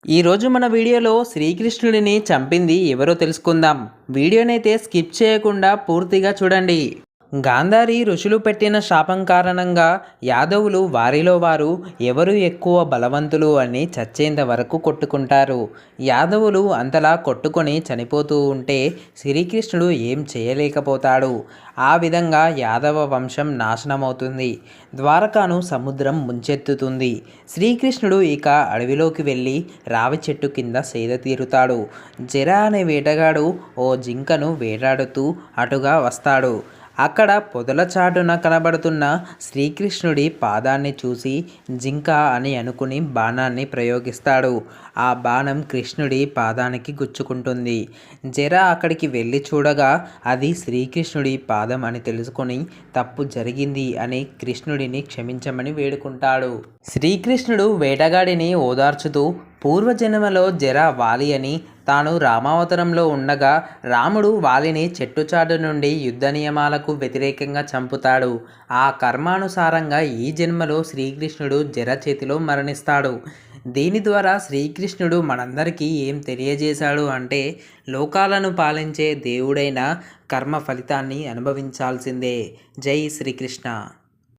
ఈరోజు మన వీడియోలో శ్రీకృష్ణుడిని చంపింది ఎవరో తెలుసుకుందాం. వీడియోనైతే స్కిప్ చేయకుండా పూర్తిగా చూడండి. గాంధారి ఋషులు పెట్టిన శాపం కారణంగా యాదవులు వారిలో వారు ఎవరు ఎక్కువ బలవంతులు అని చచ్చేంత వరకు కొట్టుకుంటారు. యాదవులు అంతలా కొట్టుకొని చనిపోతూ ఉంటే శ్రీకృష్ణుడు ఏం చేయలేకపోతాడు. ఆ విధంగా యాదవ వంశం నాశనమవుతుంది. ద్వారకాను సముద్రం ముంచెత్తుతుంది. శ్రీకృష్ణుడు ఇక అడవిలోకి వెళ్ళి రావి చెట్టు కింద సేద తీరుతాడు. జర అనే వేటగాడు ఓ జింకను వేటాడుతూ అటుగా వస్తాడు. అక్కడ పొదల చాటున కనబడుతున్న శ్రీకృష్ణుడి పాదాన్ని చూసి జింక అని అనుకుని బాణాన్ని ప్రయోగిస్తాడు. ఆ బాణం కృష్ణుడి పాదానికి గుచ్చుకుంటుంది. జర అక్కడికి వెళ్ళి చూడగా అది శ్రీకృష్ణుడి పాదం అని తెలుసుకొని తప్పు జరిగింది అని కృష్ణుడిని క్షమించమని వేడుకుంటాడు. శ్రీకృష్ణుడు వేటగాడిని ఓదార్చుతూ పూర్వజన్మలో జర వాలి అని తాను రామావతారంలో ఉండగా రాముడు వాలిని చెట్టుచాటు నుండి యుద్ధ నియమాలకు వ్యతిరేకంగా చంపుతాడు. ఆ కర్మానుసారంగా ఈ జన్మలో శ్రీకృష్ణుడు జర చేతిలో మరణిస్తాడు. దీని ద్వారా శ్రీకృష్ణుడు మనందరికీ ఏం తెలియజేశాడు అంటే లోకాలను పాలించే దేవుడైన కర్మ ఫలితాన్ని అనుభవించాల్సిందే. జై శ్రీకృష్ణ.